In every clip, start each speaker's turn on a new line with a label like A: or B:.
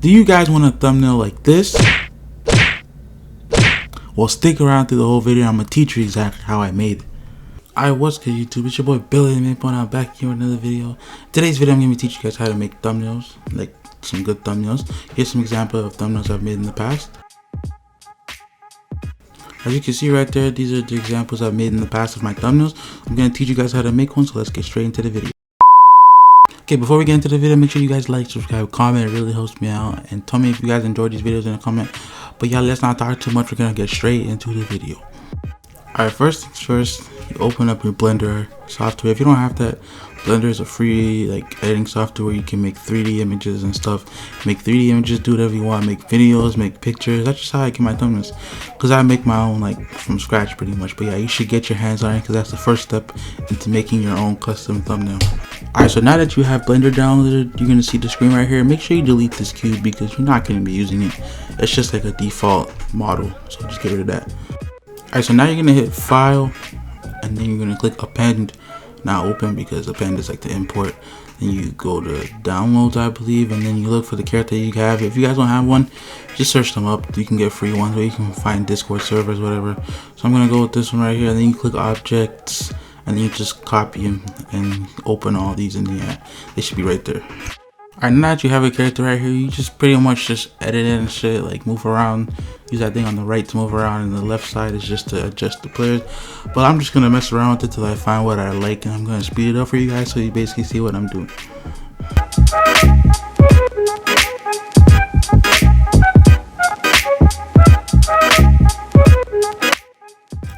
A: Do you guys want a thumbnail like this? Well, stick around through the whole video. I'm gonna teach you exactly how I made it. Alright, what's good YouTube? It's your boy Billy, and I'm back here with another video. Today's video I'm gonna teach you guys how to make thumbnails, like some good thumbnails. Here's some examples of thumbnails I've made in the past. As you can see right there, these are the examples I've made in the past of my thumbnails. I'm gonna teach you guys how to make one, so let's get straight into the video. Okay, before we get into the video, make sure you guys like, subscribe, comment. It really helps me out. And tell me if you guys enjoyed these videos in the comment. But yeah, let's not talk too much. We're gonna get straight into the video. Alright, first things first, you open up your Blender software. If you don't have that, Blender is a free editing software where you can make 3D images and stuff. Make 3D images, do whatever you want, make videos, make pictures. That's just how I get my thumbnails, because I make my own from scratch pretty much. But yeah, you should get your hands on it, because that's the first step into making your own custom thumbnail. Alright, so now that you have Blender downloaded, you're gonna see the screen right here. Make sure you delete this cube because you're not gonna be using it. It's just like a default model, so just get rid of that. Alright, so now you're gonna hit File, and then you're gonna click Append, not Open, because Append is like the import. Then you go to Downloads, I believe, and then you look for the character you have. If you guys don't have one, just search them up. You can get free ones, or you can find Discord servers, whatever. So I'm gonna go with this one right here, and then you click Objects, and then you just copy them and open all these in the app. They should be right there. Alright, now that you have a character right here, you just pretty much just edit it and shit, like move around. Use that thing on the right to move around, and the left side is just to adjust the players. But I'm just gonna mess around with it till I find what I like, and I'm gonna speed it up for you guys so you basically see what I'm doing.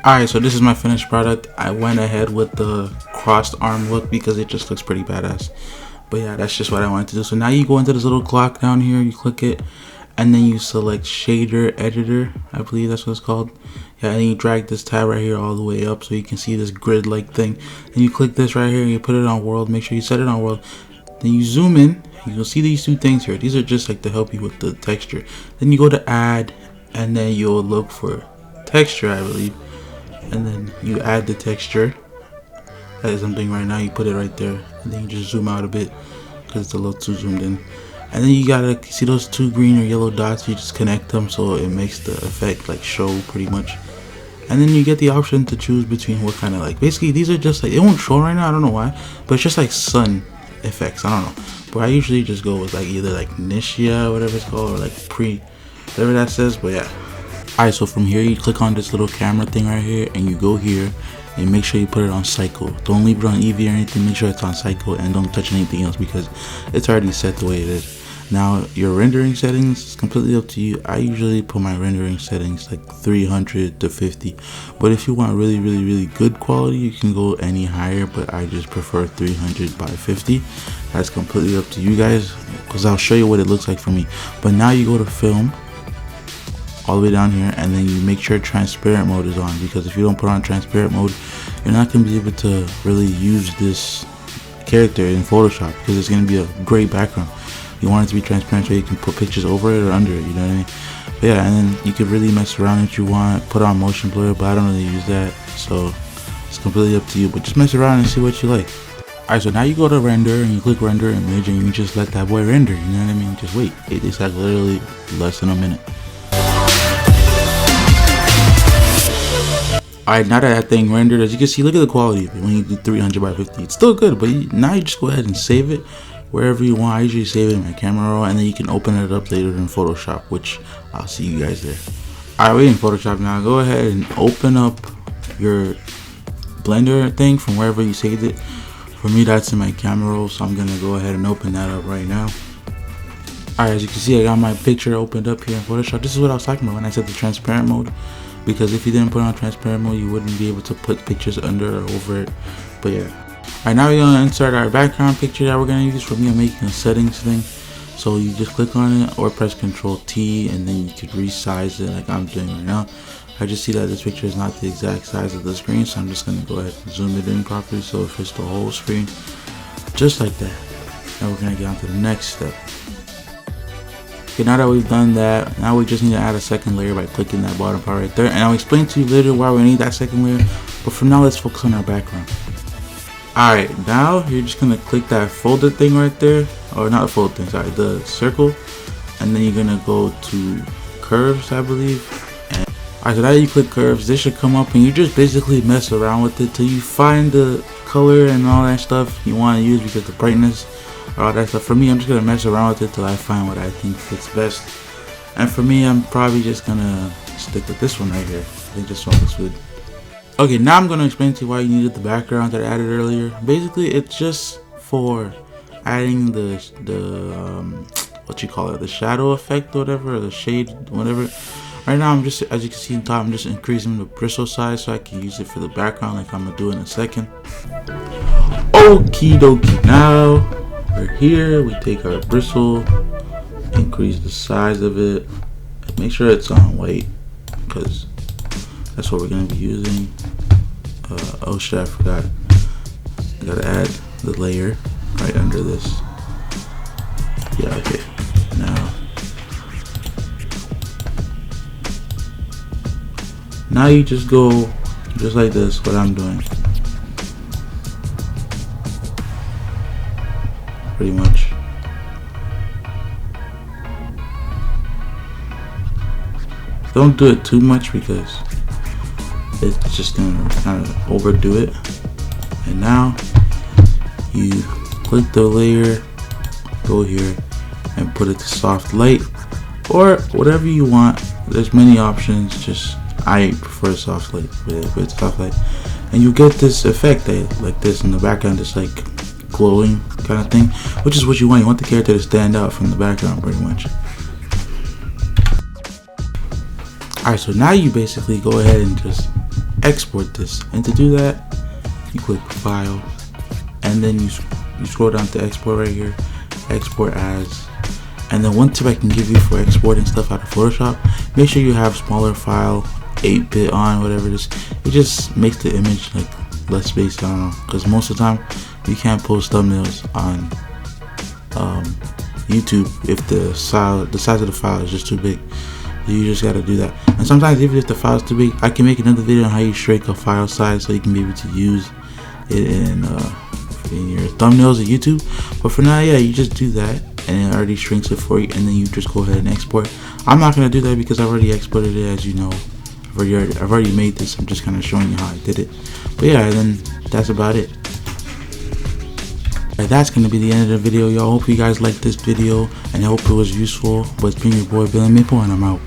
A: Alright, so this is my finished product. I went ahead with the crossed arm look because it just looks pretty badass. But yeah, that's just what I wanted to do. So now you go into this little clock down here, you click it, and then you select shader editor, I believe that's what it's called. Yeah, and you drag this tab right here all the way up so you can see this grid like thing. Then you click this right here and you put it on world. Make sure you set it on world. Then you zoom in, you'll see these two things here. These are just like to help you with the texture. Then you go to add, and then you'll look for texture, I believe, and then you add the texture. That is I'm doing right now. You put it right there, and then you just zoom out a bit because it's a little too zoomed in. And then you gotta see those two green or yellow dots. You just connect them so it makes the effect show pretty much. And then you get the option to choose between what kind of basically these are just it won't show right now, I don't know why, but it's just like sun effects. I don't know, but I usually just go with either Nisha, whatever it's called, or pre, whatever that says. But yeah. Alright, so from here you click on this little camera thing right here, and you go here and make sure you put it on cycle. Don't leave it on Eevee or anything. Make sure it's on cycle, and don't touch anything else because it's already set the way it is. Now your rendering settings is completely up to you. I usually put my rendering settings 300 to 50, but if you want really good quality, you can go any higher, but I just prefer 300 by 50. That's completely up to you guys, because I'll show you what it looks like for me. But now you go to film all the way down here, and then you make sure transparent mode is on, because if you don't put on transparent mode, you're not going to be able to really use this character in Photoshop, because it's going to be a gray background. You want it to be transparent so you can put pictures over it or under it, you know what I mean? But yeah, and then you can really mess around if you want, put on motion blur, but I don't really use that, so it's completely up to you. But just mess around and see what you like. Alright, so now you go to render, and you click render image, and you just let that boy render, you know what I mean? Just wait. It's literally less than a minute. Alright, now that thing rendered, as you can see, look at the quality of it when you do 300 by 50. It's still good, but now you just go ahead and save it wherever you want. I usually save it in my camera roll, and then you can open it up later in Photoshop, which I'll see you guys there. Alright, we're in Photoshop now. Go ahead and open up your Blender thing from wherever you saved it. For me, that's in my camera roll, so I'm gonna go ahead and open that up right now. Alright, as you can see, I got my picture opened up here in Photoshop. This is what I was talking about when I said the transparent mode, because if you didn't put on transparent mode, you wouldn't be able to put pictures under or over it. But yeah. Alright, now we're gonna insert our background picture that we're gonna use. For me, I'm making a settings thing. So you just click on it or press Ctrl T, and then you could resize it like I'm doing right now. I just see that this picture is not the exact size of the screen, so I'm just gonna go ahead and zoom it in properly so it fits the whole screen. Just like that. Now we're gonna get on to the next step. Okay, now that we've done that, now we just need to add a second layer by clicking that bottom part right there. And I'll explain to you later why we need that second layer. But for now, let's focus on our background. Alright, now you're just going to click that folded thing right there. Or not folded thing, sorry, the circle. and then you're gonna go to curves, I believe. And alright, so now you click curves, this should come up, and you just basically mess around with it till you find the color and all that stuff you want to use, because the brightness, all that stuff. For me, I'm just gonna mess around with it till I find what I think fits best. And for me, I'm probably just gonna stick with this one right here. I think this one looks good. Okay, now I'm gonna explain to you why you needed the background that I added earlier. Basically, it's just for adding the what you call it, the shadow effect or whatever, or the shade, whatever. Right now, I'm just, as you can see on top, I'm just increasing the bristle size so I can use it for the background, like I'm gonna do in a second. Okie dokie. Now we're here. We take our bristle, increase the size of it, and make sure it's on white, because that's what we're gonna be using. Oh shit, I forgot. I gotta add the layer right under this. Yeah, okay. Now you just go just like this, what I'm doing. Pretty much. Don't do it too much because it's just gonna kind of overdo it. And now you click the layer, go here and put it to soft light or whatever you want. There's many options, just I prefer soft light with soft light, and you get this effect like this in the background, just like glowing kind of thing, which is what you want. You want the character to stand out from the background pretty much. Alright, so now you basically go ahead and just export this, and to do that you click file, and then you scroll down to export right here, export as. And then one tip I can give you for exporting stuff out of Photoshop, make sure you have smaller file, 8-bit on, whatever it is. It just makes the image like less space, I don't know, because most of the time you can't post thumbnails on YouTube if the size of the file is just too big. You just gotta do that. And sometimes even if the file is too big, I can make another video on how you shrink a file size so you can be able to use it in your thumbnails of YouTube. But for now, yeah, you just do that and it already shrinks it for you, and then you just go ahead and export. I'm not gonna do that because I've already exported it, as you know. I've already made this. I'm just kind of showing you how I did it. But yeah, then that's about it. Alright, that's gonna be the end of the video, y'all. Hope you guys liked this video and I hope it was useful. But it's been your boy Billy Maple, and I'm out.